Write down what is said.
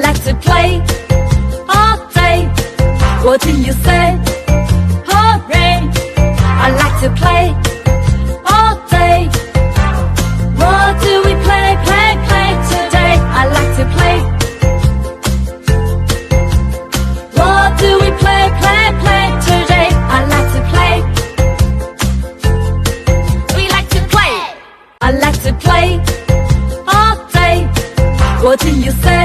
like to play all day. What do you say? Hooray! I like to play all day. What do we play, play, play today? I like to play. What do we play, play, play today? I like to play. We like to play. I like to play all day. What do you say?